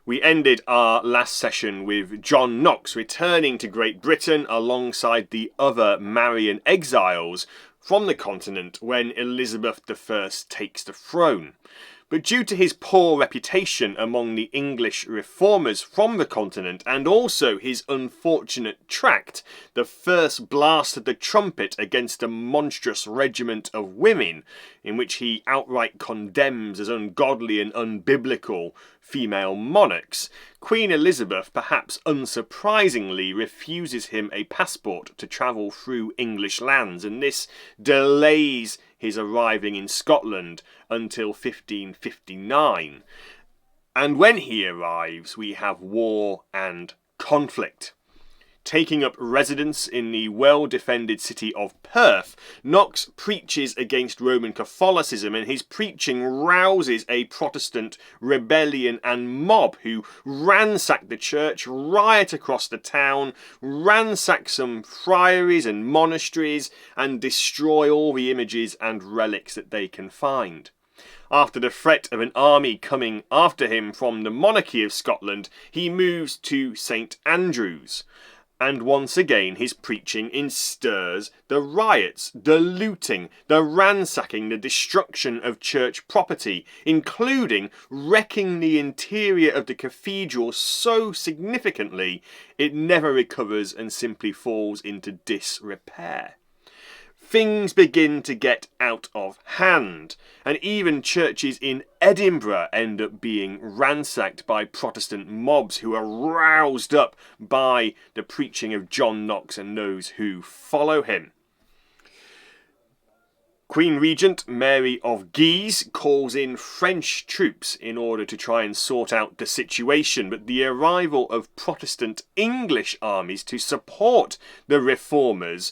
We ended our last session with John Knox returning to Great Britain alongside the other Marian exiles from the continent when Elizabeth I takes the throne. But due to his poor reputation among the English reformers from the continent and also his unfortunate tract, the first blast of the trumpet against a monstrous regiment of women, in which he outright condemns as ungodly and unbiblical female monarchs, Queen Elizabeth, perhaps unsurprisingly, refuses him a passport to travel through English lands, and this delays his arriving in Scotland until 1559. And when he arrives, we have war and conflict. Taking up residence in the well-defended city of Perth, Knox preaches against Roman Catholicism, and his preaching rouses a Protestant rebellion and mob who ransack the church, riot across the town, ransack some friaries and monasteries, and destroy all the images and relics that they can find. After the threat of an army coming after him from the monarchy of Scotland, he moves to St Andrews. And once again his preaching instirs the riots, the looting, the ransacking, the destruction of church property, including wrecking the interior of the cathedral so significantly it never recovers and simply falls into disrepair. Things begin to get out of hand, and even churches in Edinburgh end up being ransacked by Protestant mobs who are roused up by the preaching of John Knox and those who follow him. Queen Regent Mary of Guise calls in French troops in order to try and sort out the situation, but the arrival of Protestant English armies to support the reformers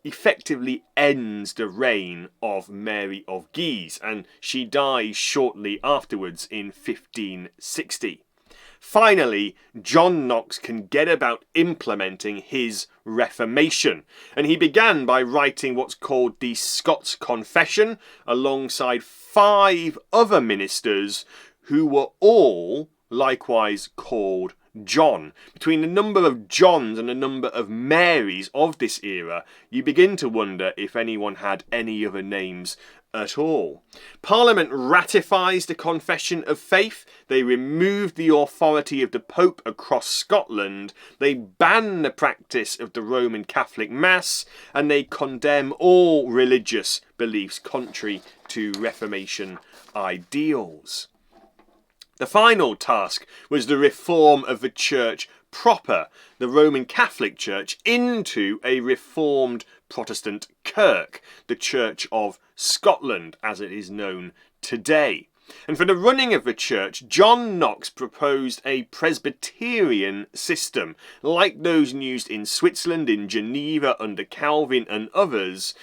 effectively ends the reign of Mary of Guise, and she dies shortly afterwards in 1560. Finally, John Knox can get about implementing his Reformation, and he began by writing what's called the Scots Confession alongside 5 other ministers who were all likewise called John. Between the number of Johns and the number of Marys of this era, you begin to wonder if anyone had any other names at all. Parliament ratifies the Confession of Faith, they remove the authority of the Pope across Scotland, they ban the practice of the Roman Catholic Mass, and they condemn all religious beliefs contrary to Reformation ideals. The final task was the reform of the church proper, the Roman Catholic Church, into a reformed Protestant kirk, the Church of Scotland as it is known today. And for the running of the church, John Knox proposed a Presbyterian system, like those used in Switzerland, in Geneva under Calvin and others,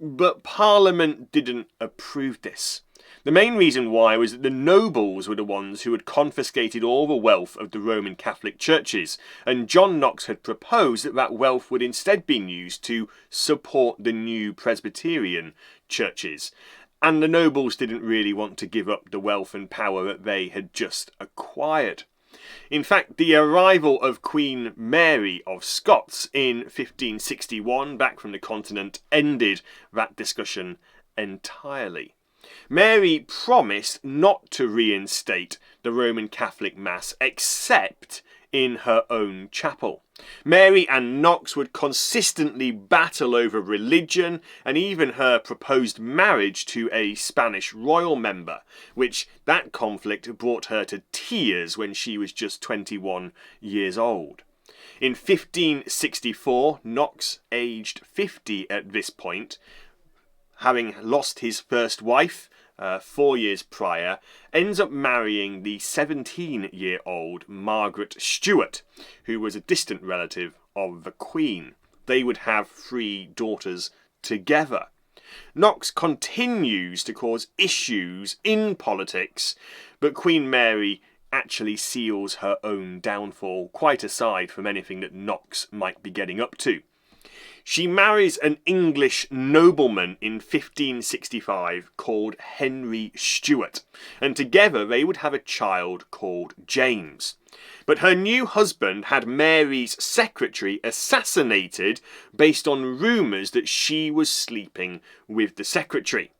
but Parliament didn't approve this. The main reason why was that the nobles were the ones who had confiscated all the wealth of the Roman Catholic churches, and John Knox had proposed that that wealth would instead be used to support the new Presbyterian churches. And the nobles didn't really want to give up the wealth and power that they had just acquired. In fact, the arrival of Queen Mary of Scots in 1561 back from the continent ended that discussion entirely. Mary promised not to reinstate the Roman Catholic Mass except in her own chapel. Mary and Knox would consistently battle over religion and even her proposed marriage to a Spanish royal member, which that conflict brought her to tears when she was just 21 years old. In 1564, Knox, aged 50 at this point, having lost his first wife 4 years prior, ends up marrying the 17-year-old Margaret Stuart, who was a distant relative of the Queen. They would have 3 daughters together. Knox continues to cause issues in politics, but Queen Mary actually seals her own downfall, quite aside from anything that Knox might be getting up to. She marries an English nobleman in 1565 called Henry Stuart, and together they would have a child called James. But her new husband had Mary's secretary assassinated based on rumours that she was sleeping with the secretary.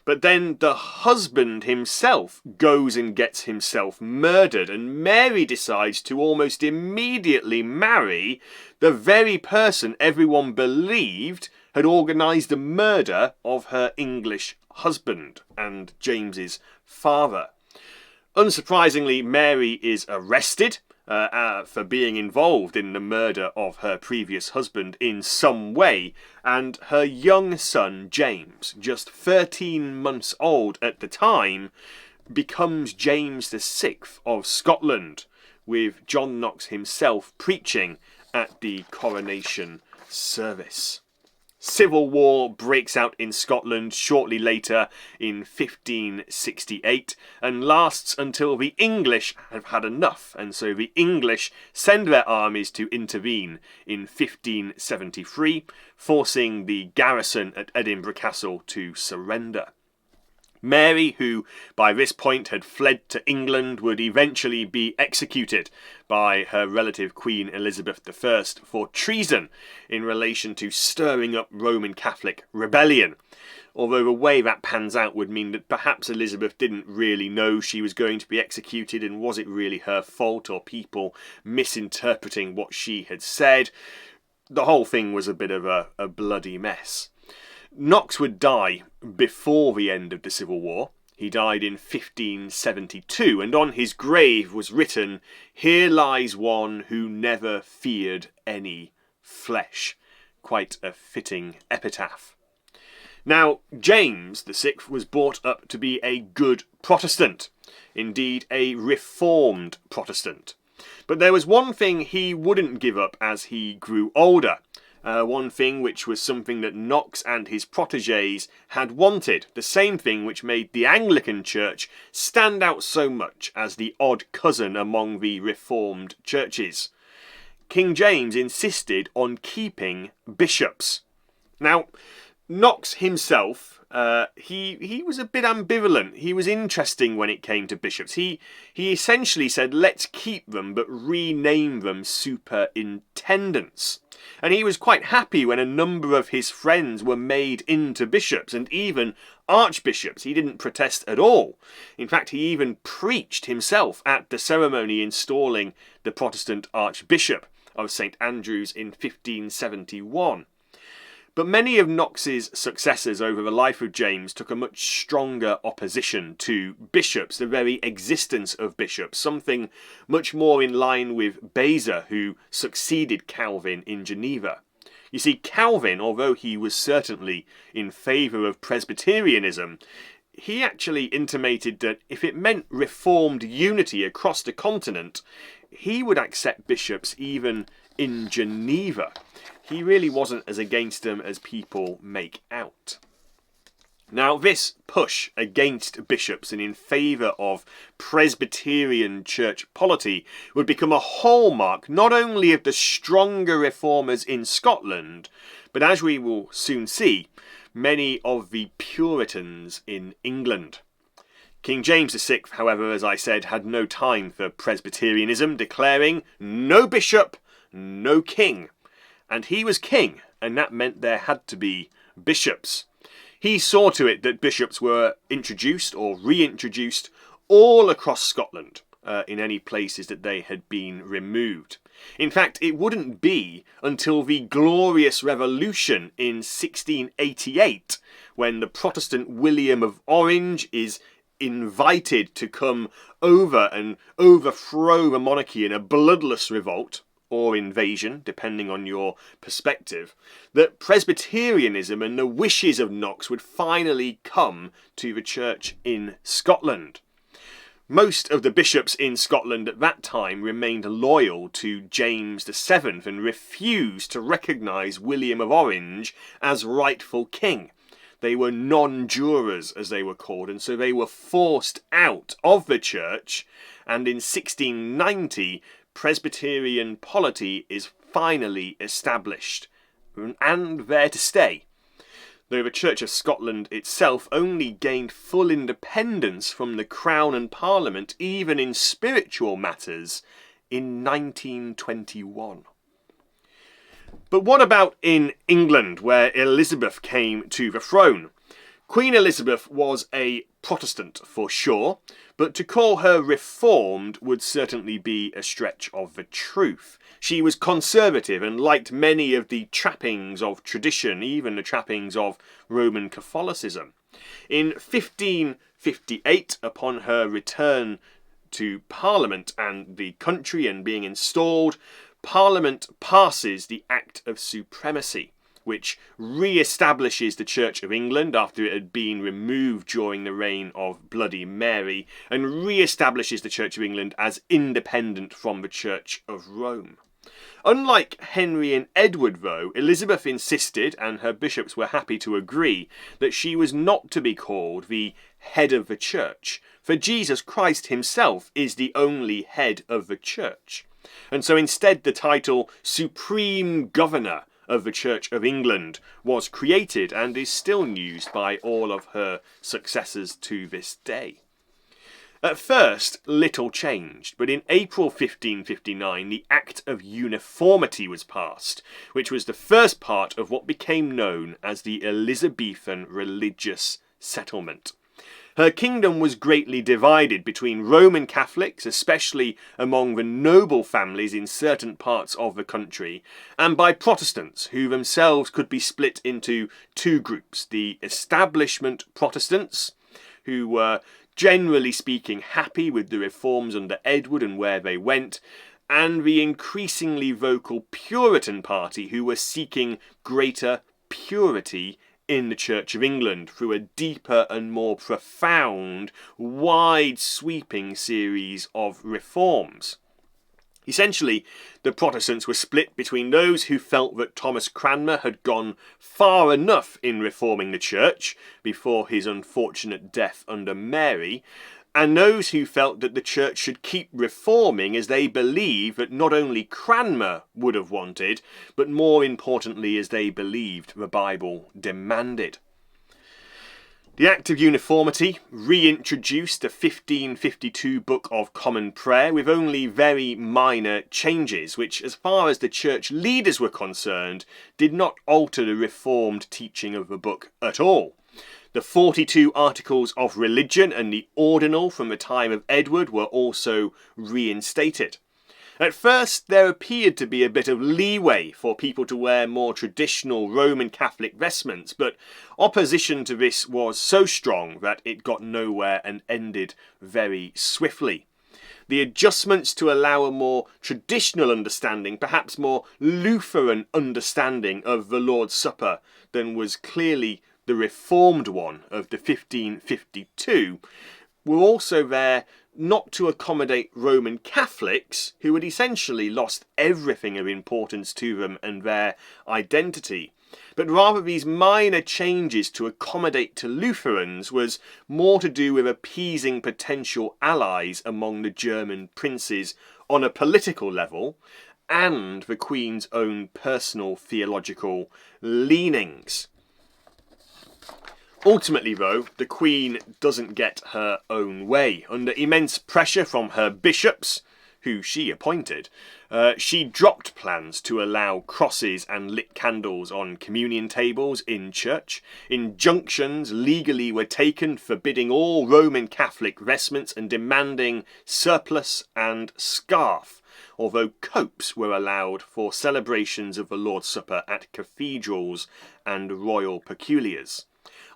But then the husband himself goes and gets himself murdered, and Mary decides to almost immediately marry the very person everyone believed had organised the murder of her English husband and James's father. Unsurprisingly, Mary is arrested for being involved in the murder of her previous husband in some way, and her young son James, just 13 months old at the time, becomes James VI of Scotland, with John Knox himself preaching at the coronation service. Civil war breaks out in Scotland shortly later in 1568 and lasts until the English have had enough, and so the English send their armies to intervene in 1573, forcing the garrison at Edinburgh Castle to surrender. Mary, who by this point had fled to England, would eventually be executed by her relative Queen Elizabeth I for treason in relation to stirring up Roman Catholic rebellion. Although the way that pans out would mean that perhaps Elizabeth didn't really know she was going to be executed, and was it really her fault or people misinterpreting what she had said? The whole thing was a bit of a bloody mess. Knox would die before the end of the Civil War. He died in 1572, and on his grave was written, "Here lies one who never feared any flesh." Quite a fitting epitaph. Now, James VI was brought up to be a good Protestant, indeed a reformed Protestant. But there was one thing he wouldn't give up as he grew older. One thing which was something that Knox and his protégés had wanted, the same thing which made the Anglican Church stand out so much as the odd cousin among the Reformed churches. King James insisted on keeping bishops. Now, Knox himself, he was a bit ambivalent. He was interesting when it came to bishops. He essentially said, let's keep them, but rename them superintendents. And he was quite happy when a number of his friends were made into bishops, and even archbishops. He didn't protest at all. In fact, he even preached himself at the ceremony installing the Protestant Archbishop of St. Andrews in 1571. But many of Knox's successors over the life of James took a much stronger opposition to bishops, the very existence of bishops, something much more in line with Beza, who succeeded Calvin in Geneva. You see, Calvin, although he was certainly in favour of Presbyterianism, he actually intimated that if it meant reformed unity across the continent, he would accept bishops even in Geneva. He really wasn't as against them as people make out. Now, this push against bishops and in favour of Presbyterian church polity would become a hallmark not only of the stronger reformers in Scotland, but as we will soon see, many of the Puritans in England. King James VI, however, as I said, had no time for Presbyterianism, declaring no bishop, no king. And he was king, and that meant there had to be bishops. He saw to it that bishops were introduced or reintroduced all across Scotland in any places that they had been removed. In fact, it wouldn't be until the Glorious Revolution in 1688 when the Protestant William of Orange is invited to come over and overthrow the monarchy in a bloodless revolt, or invasion, depending on your perspective, that Presbyterianism and the wishes of Knox would finally come to the church in Scotland. Most of the bishops in Scotland at that time remained loyal to James VII and refused to recognise William of Orange as rightful king. They were non-jurors, as they were called, and so they were forced out of the church, and in 1690 Presbyterian polity is finally established and there to stay, though the Church of Scotland itself only gained full independence from the Crown and Parliament, even in spiritual matters, in 1921. But what about in England, where Elizabeth came to the throne? Queen Elizabeth was a Protestant for sure, but to call her reformed would certainly be a stretch of the truth. She was conservative and liked many of the trappings of tradition, even the trappings of Roman Catholicism. In 1558, upon her return to Parliament and the country and being installed, Parliament passes the Act of Supremacy, which re-establishes the Church of England after it had been removed during the reign of Bloody Mary, and re-establishes the Church of England as independent from the Church of Rome. Unlike Henry and Edward, though, Elizabeth insisted, and her bishops were happy to agree, that she was not to be called the head of the Church, for Jesus Christ himself is the only head of the Church. And so instead the title Supreme Governor of the Church of England was created and is still used by all of her successors to this day. At first, little changed, but in April 1559 the Act of Uniformity was passed, which was the first part of what became known as the Elizabethan religious settlement. Her kingdom was greatly divided between Roman Catholics, especially among the noble families in certain parts of the country, and by Protestants, who themselves could be split into two groups: the establishment Protestants, who were generally speaking happy with the reforms under Edward and where they went, and the increasingly vocal Puritan party, who were seeking greater purity in the Church of England through a deeper and more profound, wide-sweeping series of reforms. Essentially, the Protestants were split between those who felt that Thomas Cranmer had gone far enough in reforming the Church before his unfortunate death under Mary, and those who felt that the Church should keep reforming as they believed that not only Cranmer would have wanted, but more importantly as they believed the Bible demanded. The Act of Uniformity reintroduced the 1552 Book of Common Prayer with only very minor changes, which, as far as the church leaders were concerned, did not alter the reformed teaching of the book at all. The 42 Articles of Religion and the Ordinal from the time of Edward were also reinstated. At first, there appeared to be a bit of leeway for people to wear more traditional Roman Catholic vestments, but opposition to this was so strong that it got nowhere and ended very swiftly. The adjustments to allow a more traditional understanding, perhaps more Lutheran understanding of the Lord's Supper than was clearly the reformed one of the 1552, were also there not to accommodate Roman Catholics, who had essentially lost everything of importance to them and their identity, but rather these minor changes to accommodate to Lutherans was more to do with appeasing potential allies among the German princes on a political level, and the Queen's own personal theological leanings. Ultimately, though, the Queen doesn't get her own way. Under immense pressure from her bishops, who she appointed, she dropped plans to allow crosses and lit candles on communion tables in church. Injunctions legally were taken forbidding all Roman Catholic vestments and demanding surplice and scarf, although copes were allowed for celebrations of the Lord's Supper at cathedrals and royal peculiars.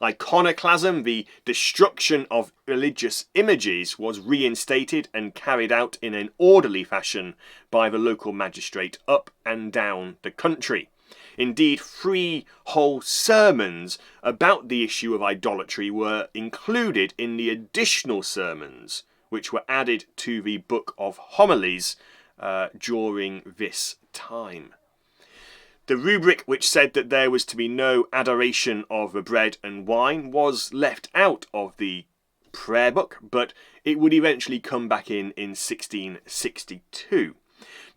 Iconoclasm, the destruction of religious images, was reinstated and carried out in an orderly fashion by the local magistrate up and down the country. Indeed, 3 whole sermons about the issue of idolatry were included in the additional sermons which were added to the Book of Homilies during this time. The rubric which said that there was to be no adoration of the bread and wine was left out of the prayer book, but it would eventually come back in 1662.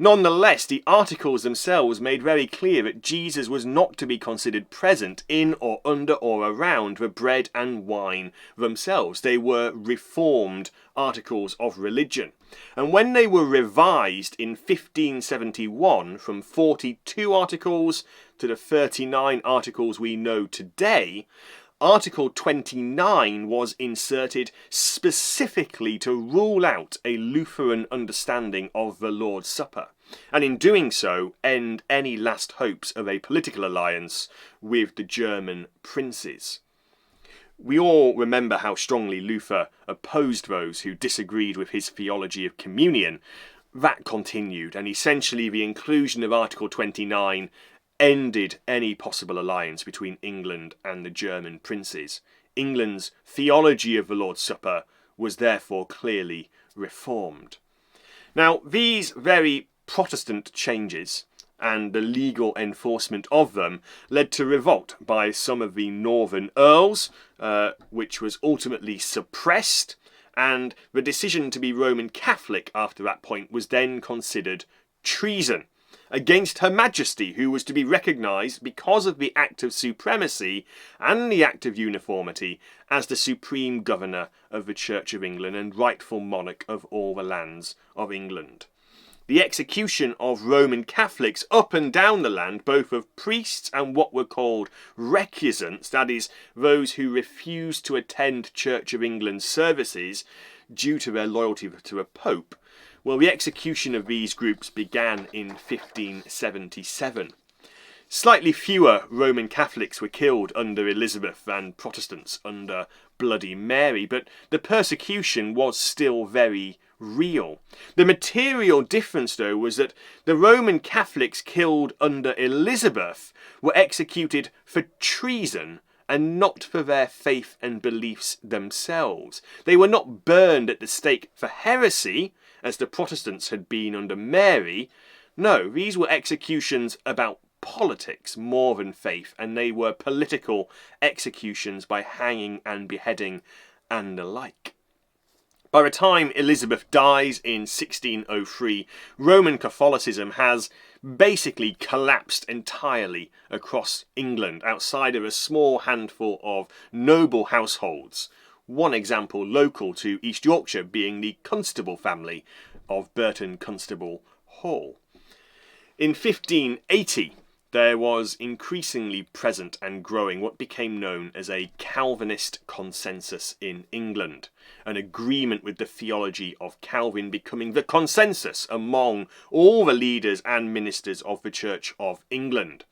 Nonetheless, the articles themselves made very clear that Jesus was not to be considered present in or under or around the bread and wine themselves. They were reformed articles of religion. And when they were revised in 1571 from 42 articles to the 39 articles we know today, Article 29 was inserted specifically to rule out a Lutheran understanding of the Lord's Supper, and in doing so end any last hopes of a political alliance with the German princes. We all remember how strongly Luther opposed those who disagreed with his theology of communion. That continued, and essentially the inclusion of Article 29 ended any possible alliance between England and the German princes. England's theology of the Lord's Supper was therefore clearly reformed. Now, these very Protestant changes and the legal enforcement of them led to revolt by some of the northern earls, which was ultimately suppressed, and the decision to be Roman Catholic after that point was then considered treason against Her Majesty, who was to be recognised because of the Act of Supremacy and the Act of Uniformity as the supreme governor of the Church of England and rightful monarch of all the lands of England. The execution of Roman Catholics up and down the land, both of priests and what were called recusants, that is, those who refused to attend Church of England services due to their loyalty to a pope, well, the execution of these groups began in 1577. Slightly fewer Roman Catholics were killed under Elizabeth than Protestants under Bloody Mary, but the persecution was still very real. The material difference, though, was that the Roman Catholics killed under Elizabeth were executed for treason and not for their faith and beliefs themselves. They were not burned at the stake for heresy, as the Protestants had been under Mary. No, these were executions about politics more than faith, and they were political executions by hanging and beheading and the like. By the time Elizabeth dies in 1603, Roman Catholicism has basically collapsed entirely across England, outside of a small handful of noble households. One example local to East Yorkshire being the Constable family of Burton Constable Hall. In 1580, there was increasingly present and growing what became known as a Calvinist consensus in England, an agreement with the theology of Calvin becoming the consensus among all the leaders and ministers of the Church of England.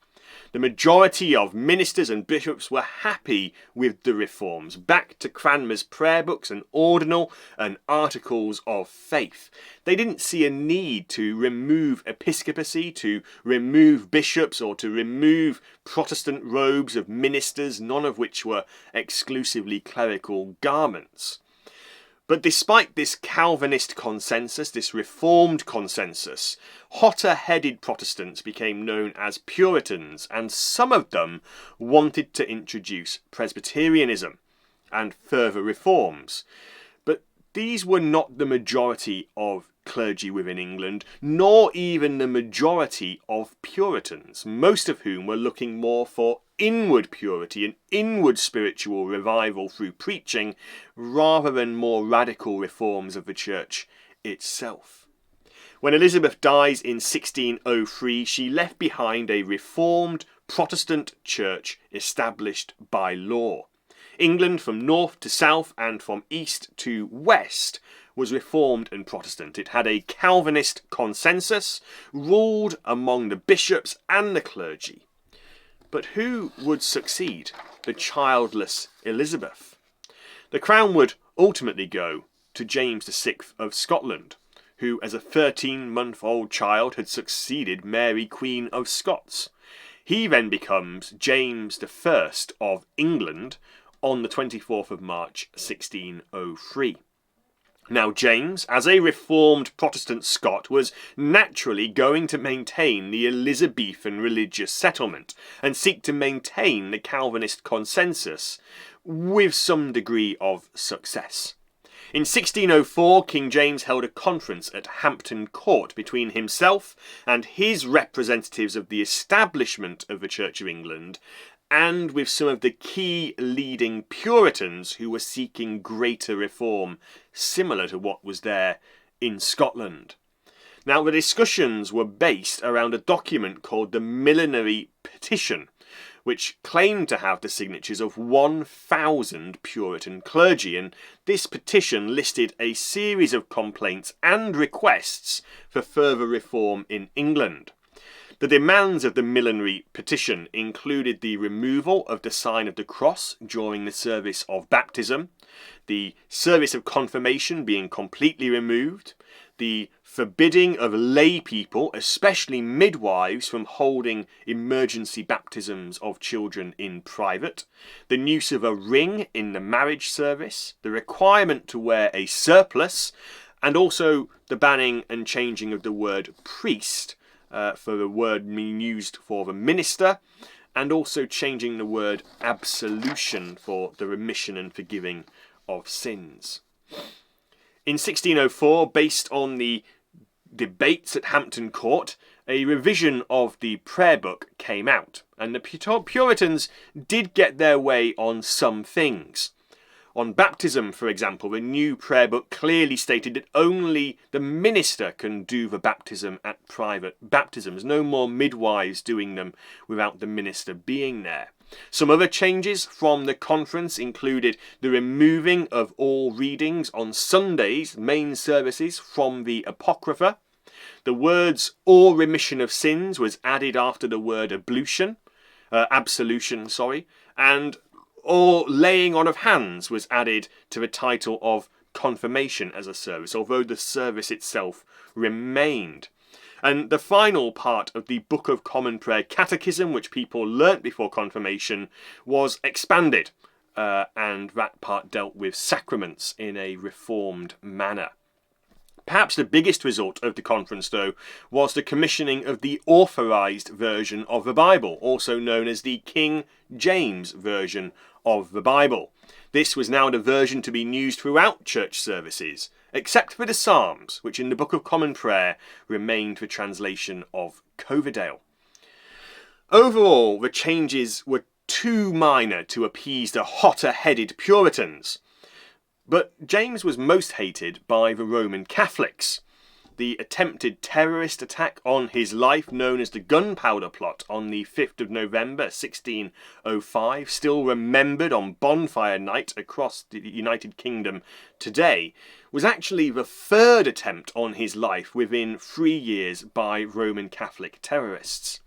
The majority of ministers and bishops were happy with the reforms, back to Cranmer's prayer books and ordinal and articles of faith. They didn't see a need to remove episcopacy, to remove bishops, or to remove Protestant robes of ministers, none of which were exclusively clerical garments. But despite this Calvinist consensus, this Reformed consensus, hotter-headed Protestants became known as Puritans, and some of them wanted to introduce Presbyterianism and further reforms. But these were not the majority of clergy within England, nor even the majority of Puritans, most of whom were looking more for inward purity and inward spiritual revival through preaching, rather than more radical reforms of the church itself. When Elizabeth dies in 1603, she left behind a reformed Protestant church established by law. England, from north to south and from east to west, was Reformed and Protestant. It had a Calvinist consensus, ruled among the bishops and the clergy. But who would succeed the childless Elizabeth? The crown would ultimately go to James VI of Scotland, who as a 13-month-old child had succeeded Mary, Queen of Scots. He then becomes James I of England on the 24th of March 1603. Now James, as a reformed Protestant Scot, was naturally going to maintain the Elizabethan religious settlement and seek to maintain the Calvinist consensus with some degree of success. In 1604, King James held a conference at Hampton Court between himself and his representatives of the establishment of the Church of England, and with some of the key leading Puritans who were seeking greater reform, similar to what was there in Scotland. Now, the discussions were based around a document called the Millenary Petition, which claimed to have the signatures of 1,000 Puritan clergy, and this petition listed a series of complaints and requests for further reform in England. The demands of the Millenary Petition included the removal of the sign of the cross during the service of baptism, the service of confirmation being completely removed, the forbidding of lay people, especially midwives, from holding emergency baptisms of children in private, the use of a ring in the marriage service, the requirement to wear a surplice, and also the banning and changing of the word priest for the word being used for the minister, and also changing the word absolution for the remission and forgiving of sins. In 1604, based on the debates at Hampton Court, a revision of the prayer book came out, and the Puritans did get their way on some things. On baptism, for example, the new prayer book clearly stated that only the minister can do the baptism at private baptisms, no more midwives doing them without the minister being there. Some other changes from the conference included the removing of all readings on Sundays, main services, from the Apocrypha. The words "or remission of sins" was added after the word absolution, and "or laying on of hands" was added to the title of confirmation as a service, although the service itself remained. And the final part of the Book of Common Prayer Catechism, which people learnt before confirmation, was expanded, and that part dealt with sacraments in a reformed manner. Perhaps the biggest result of the conference, though, was the commissioning of the authorised version of the Bible, also known as the King James Version of the Bible. This was now the version to be used throughout church services, except for the Psalms, which in the Book of Common Prayer remained the translation of Coverdale. Overall, the changes were too minor to appease the hotter-headed Puritans. But James was most hated by the Roman Catholics. The attempted terrorist attack on his life, known as the Gunpowder Plot on the 5th of November 1605, still remembered on bonfire night across the United Kingdom today, was actually the third attempt on his life within 3 years by Roman Catholic terrorists.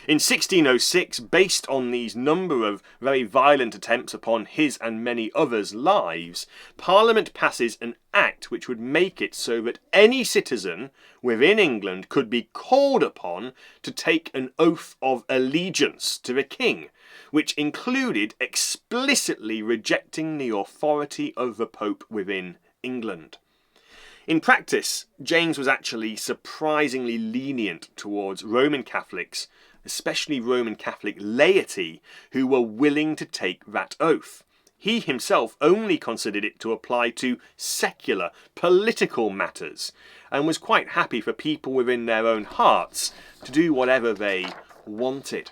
In 1606, based on these number of very violent attempts upon his and many others' lives, Parliament passes an act which would make it so that any citizen within England could be called upon to take an oath of allegiance to the king, which included explicitly rejecting the authority of the Pope within England. In practice, James was actually surprisingly lenient towards Roman Catholics, especially Roman Catholic laity, who were willing to take that oath. He himself only considered it to apply to secular, political matters, and was quite happy for people within their own hearts to do whatever they wanted.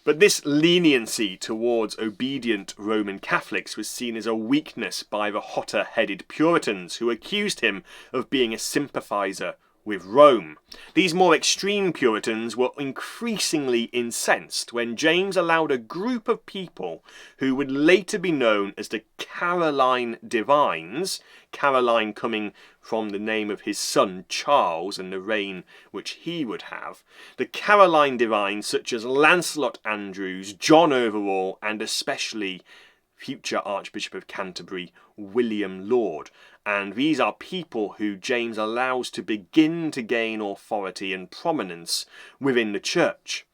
But this leniency towards obedient Roman Catholics was seen as a weakness by the hotter-headed Puritans, who accused him of being a sympathiser with Rome. These more extreme Puritans were increasingly incensed when James allowed a group of people who would later be known as the Caroline Divines, Caroline coming from the name of his son Charles and the reign which he would have, the Caroline Divines such as Lancelot Andrewes, John Overall, and especially future Archbishop of Canterbury, William Laud. And these are people who James allows to begin to gain authority and prominence within the church.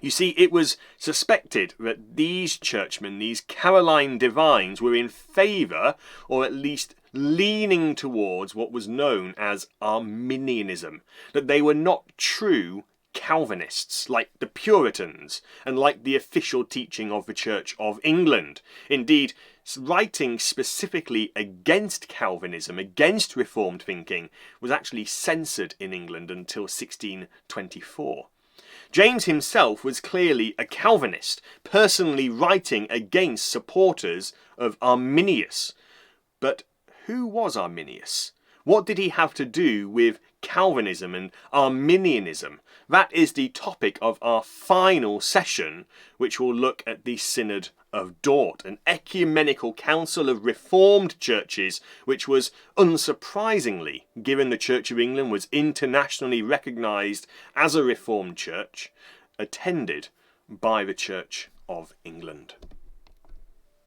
You see, it was suspected that these churchmen, these Caroline Divines, were in favour, or at least leaning towards what was known as Arminianism, that they were not true Calvinists, like the Puritans, and like the official teaching of the Church of England. Indeed, writing specifically against Calvinism, against Reformed thinking, was actually censored in England until 1624. James himself was clearly a Calvinist, personally writing against supporters of Arminius. But who was Arminius? What did he have to do with Calvinism and Arminianism? That is the topic of our final session, which will look at the Synod of Dort, an ecumenical council of Reformed churches, which was unsurprisingly, given the Church of England was internationally recognised as a Reformed church, attended by the Church of England.